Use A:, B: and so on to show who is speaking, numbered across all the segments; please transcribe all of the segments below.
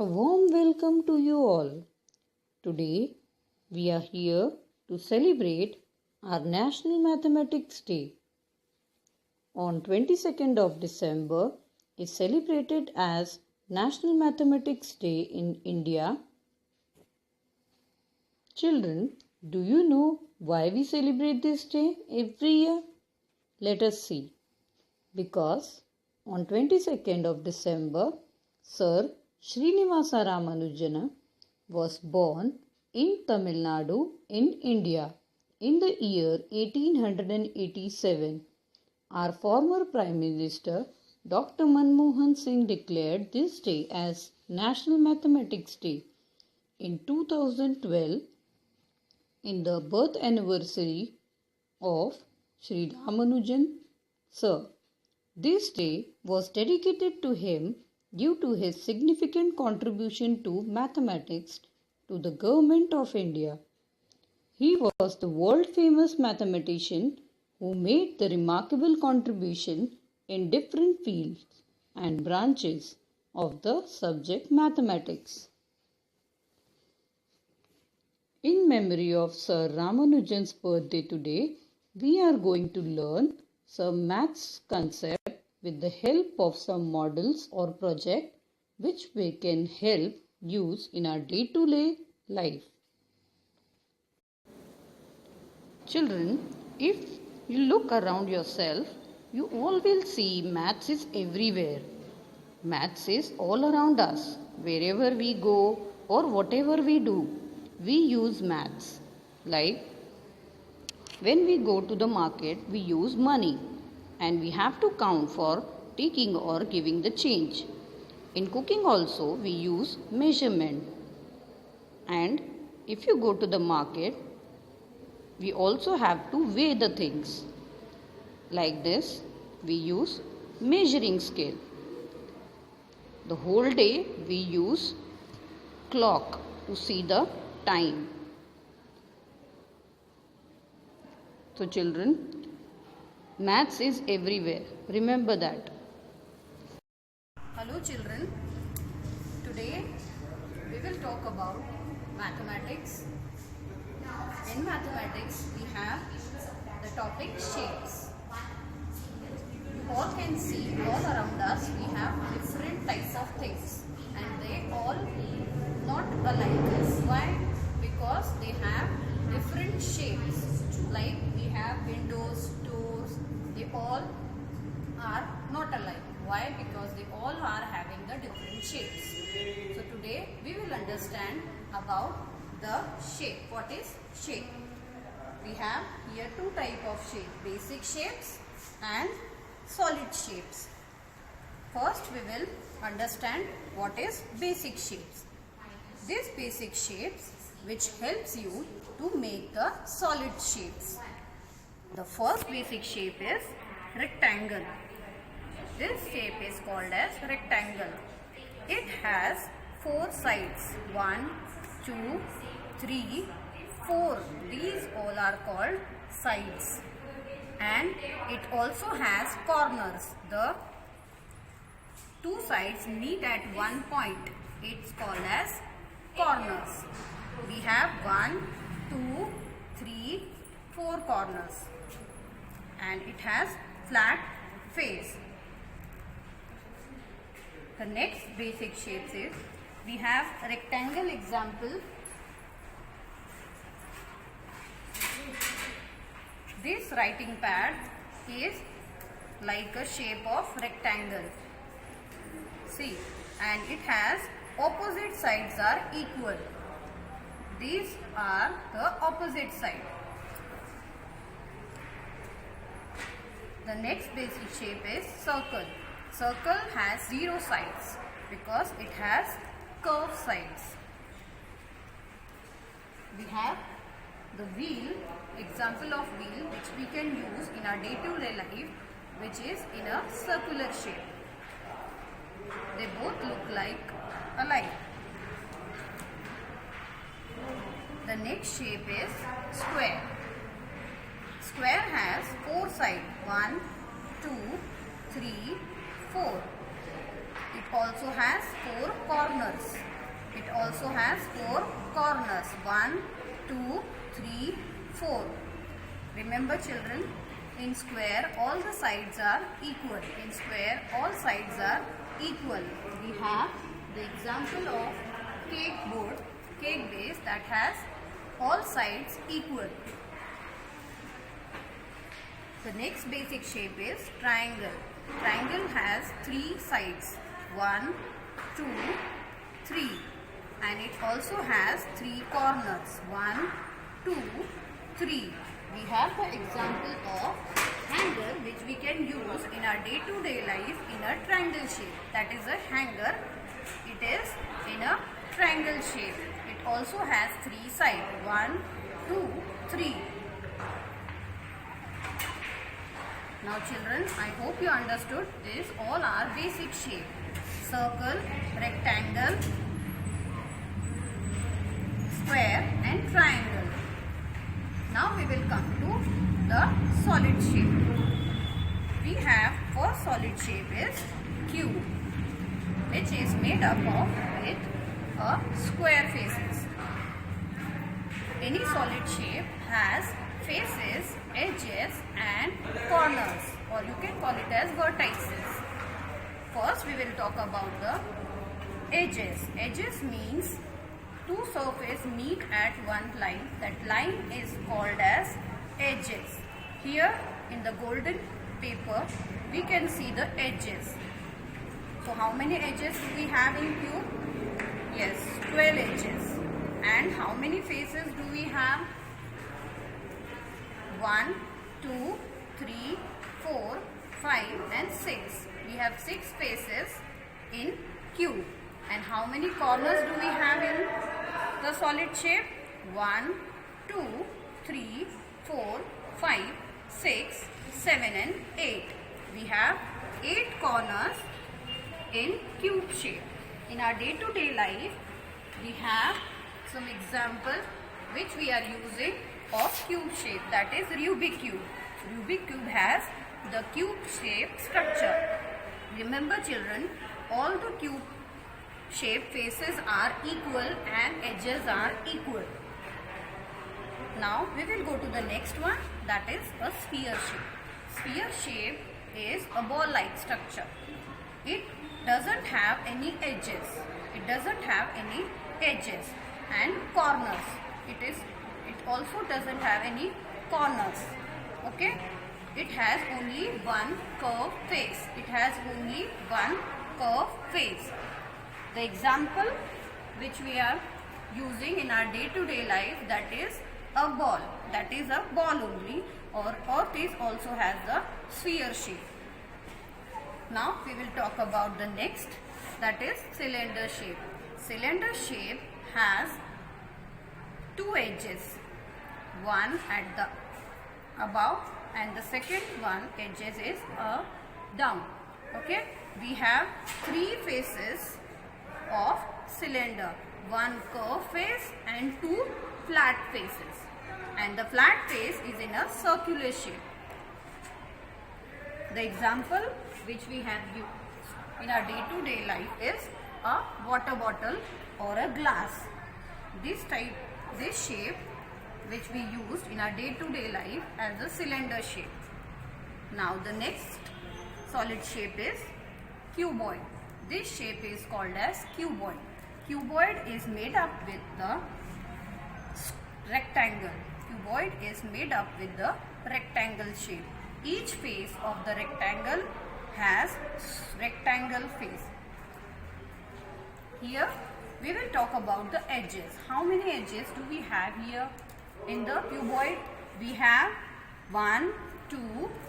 A: A warm welcome to you all. Today we are here to celebrate our National Mathematics Day. On 22nd of December is celebrated as National Mathematics Day in India. Children, do you know why we celebrate this day every year? Let us see. Because on 22nd of December, Sir Srinivasa Ramanujana was born in Tamil Nadu in India in the year 1887. Our former Prime Minister Dr. Manmohan Singh declared this day as National Mathematics Day in 2012 in the birth anniversary of Sri Ramanujan Sir. This day was dedicated to him due to his significant contribution to mathematics to the Government of India. He was the world-famous mathematician who made the remarkable contribution in different fields and branches of the subject mathematics. In memory of Sir Ramanujan's birthday today, we are going to learn some maths concept with the help of some models or project which we can help use in our day-to-day life. Children, if you look around yourself, you all will see maths is everywhere. Maths is all around us. Wherever we go or whatever we do, we use maths. Like when we go to the market, we use money and we have to count for taking or giving the change. In cooking also, we use measurement. And if you go to the market, we also have to weigh the things. Like this, we use measuring scale. The whole day we use clock to see the time. So children, maths is everywhere. Remember that. Hello children. Today we will talk about mathematics. In mathematics we have the topic shapes. You all can see all around us we have different types of things and they all not alike. Why? Because they have different shapes. Like we have windows, doors, they all are not alike. Why? Because they all are having the different shapes. So today we will understand about the shape. What is shape? We have here two types of shape, basic shapes and solid shapes. First we will understand what is basic shapes. These basic shapes which helps you to make the solid shapes. The first basic shape is rectangle. This shape is called as rectangle. It has four sides. 1, 2, 3, 4. These all are called sides. And it also has corners. The two sides meet at one point. It's called as corners. We have 1, 2, 3, 4 corners. And it has flat face. The next basic shapes is, we have rectangle example. This writing pad is like a shape of rectangle. See, and it has opposite sides are equal. These are the opposite side. The next basic shape is circle. Circle has 0 sides because it has curved sides. We have the wheel, example of wheel which we can use in our day-to-day life, which is in a circular shape. They both look like alike. The next shape is square. Square has 4 sides. 1, 2, 3, 4. It also has 4 corners. It also has 4 corners. 1, 2, 3, 4. Remember children, in square all the sides are equal. In square all sides are equal. We have the example of cake board, cake base that has all sides equal. The next basic shape is triangle. Triangle has 3 sides. 1, 2, 3. And it also has 3 corners. 1, 2, 3. We have the example of hanger which we can use in our day-to-day life in a triangle shape. That is a hanger. It is in a triangle shape. It also has 3 sides. 1, 2, 3. Now children, I hope you understood this. All are basic shape. Circle, rectangle, square and triangle. Now we will come to the solid shape. We have first solid shape is cube, which is made up of with a square faces. Any solid shape has faces, edges and corners, or you can call it as vertices. First we will talk about the edges. Edges means two surfaces meet at one line. That line is called as edges. Here in the golden paper we can see the edges. So how many edges do we have in cube? Yes, 12 edges. And how many faces do we have? 1, 2, 3, 4, 5 and 6. We have 6 faces in cube. And how many corners do we have in the solid shape? 1, 2, 3, 4, 5, 6, 7 and 8. We have 8 corners in cube shape. In our day-to-day life, we have some examples which we are using of cube shape, that is Rubik cube. Rubik cube has the cube shape structure. Remember children, all the cube shape faces are equal and edges are equal. Now we will go to the next one, that is a sphere shape. Sphere shape is a ball-like structure. It doesn't have any edges. It doesn't have any edges and corners. It also doesn't have any corners. Okay? It has only one curved face. It has only one curved face. The example which we are using in our day-to-day life, that is a ball. That is a ball only, or this also has the sphere shape. Now we will talk about the next, that is cylinder shape. Cylinder shape has 2 edges. One at the above and the second one edges is down. Okay, we have 3 faces of cylinder, 1 curved face and 2 flat faces, and the flat face is in a circular shape. The example which we have used in our day-to-day life is a water bottle or a glass. This shape which we used in our day-to-day life as a cylinder shape. Now the next solid shape is cuboid. This shape is called as cuboid. Cuboid is made up with the rectangle. Cuboid is made up with the rectangle shape. Each face of the rectangle has rectangle face. Here we will talk about the edges. How many edges do we have here? In the cuboid, we have 1, 2,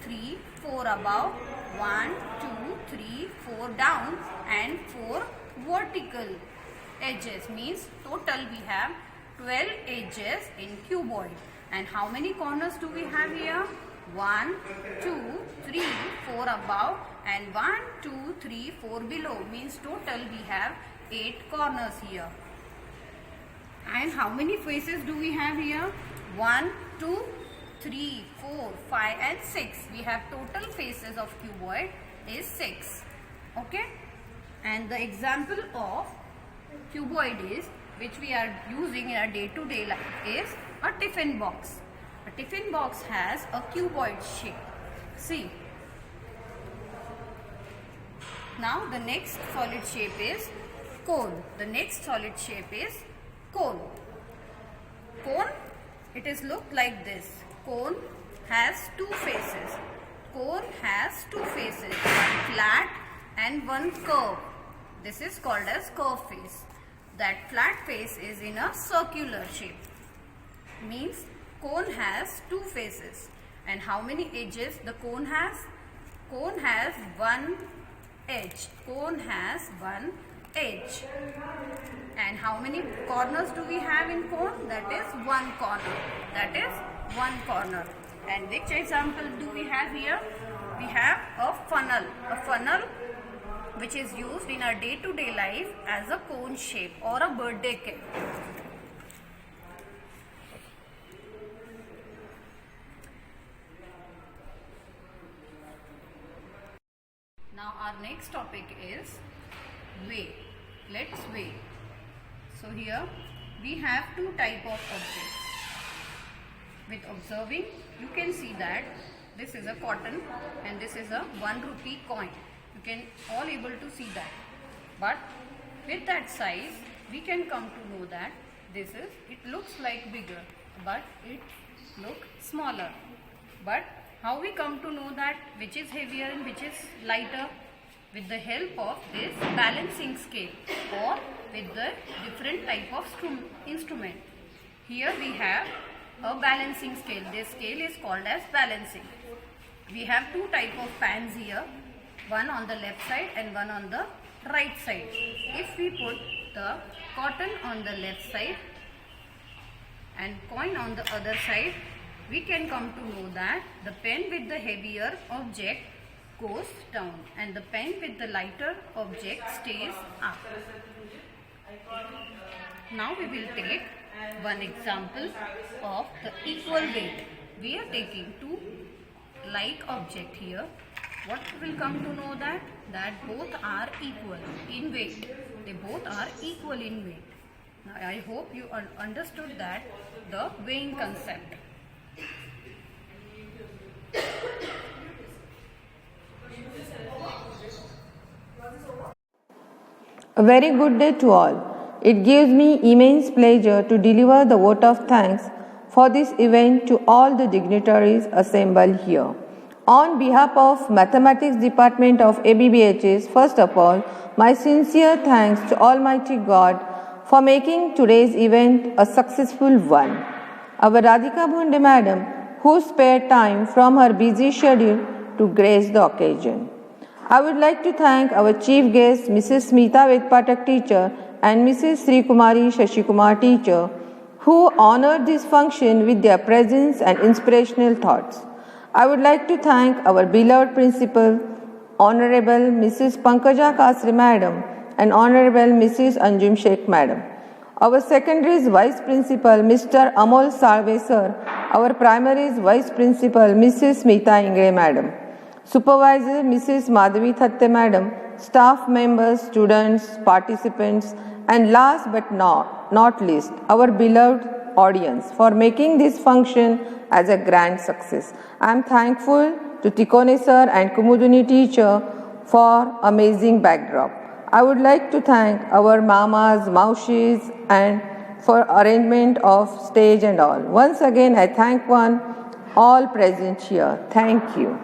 A: 3, 4 above, 1, 2, 3, 4 down and 4 vertical edges. Means total we have 12 edges in cuboid. And how many corners do we have here? 1, 2, 3, 4 above and 1, 2, 3, 4 below. Means total we have 8 corners here. And how many faces do we have here? 1, 2, 3, 4, 5 and 6. We have total faces of cuboid is 6. Okay. And the example of cuboid is, which we are using in our day-to-day life, is a tiffin box. A tiffin box has a cuboid shape. See. Now the next solid shape is cone. The next solid shape is cone. Cone, it is looked like this. Cone has two faces. Cone has two faces, one flat and one curve. This is called as curve face. That flat face is in a circular shape. Means cone has two faces. And how many edges the cone has? Cone has one edge. Cone has one edge. And how many corners do we have in cone? That is one corner. That is one corner. And which example do we have here? We have a funnel. A funnel which is used in our day-to-day life as a cone shape or a birthday cake. Now our next topic is weigh. Let's weigh. So here we have two type of objects. With observing, you can see that this is a cotton and this is a 1 rupee coin. You can all able to see that. But with that size, we can come to know that it looks like bigger, but it looks smaller. But how we come to know that which is heavier and which is lighter? With the help of this balancing scale or with the different type of instrument. Here we have a balancing scale. This scale is called as balancing. We have two type of pans here, one on the left side and one on the right side. If we put the cotton on the left side and coin on the other side, we can come to know that the pen with the heavier object goes down and the pen with the lighter object stays up. Now we will take one example of the equal weight. We are taking two like object here. What will come to know that? That both are equal in weight. They both are equal in weight. Now I hope you understood that the weighing concept.
B: A very good day to all. It gives me immense pleasure to deliver the vote of thanks for this event to all the dignitaries assembled here. On behalf of Mathematics Department of ABBHS, first of all, my sincere thanks to Almighty God for making today's event a successful one. Our Radhika Bhonde Madam, who spared time from her busy schedule to grace the occasion. I would like to thank our chief guests, Mrs. Smita Vedpatak teacher and Mrs. Sri Kumari Shashikumar teacher, who honored this function with their presence and inspirational thoughts. I would like to thank our beloved principal, Honorable Mrs. Pankaja Kasri Madam and Honorable Mrs. Anjum Sheikh Madam. Our secondaries Vice Principal, Mr. Amol Salve Sir, our primaries Vice Principal, Mrs. Smita Ingre Madam. Supervisor Mrs. Madhavi Thatte Madam, staff members, students, participants, and last but not least, our beloved audience for making this function as a grand success. I am thankful to Tikone sir and Kumudini teacher for amazing backdrop. I would like to thank our mamas, maushis and for arrangement of stage and all. Once again, I thank all present here. Thank you.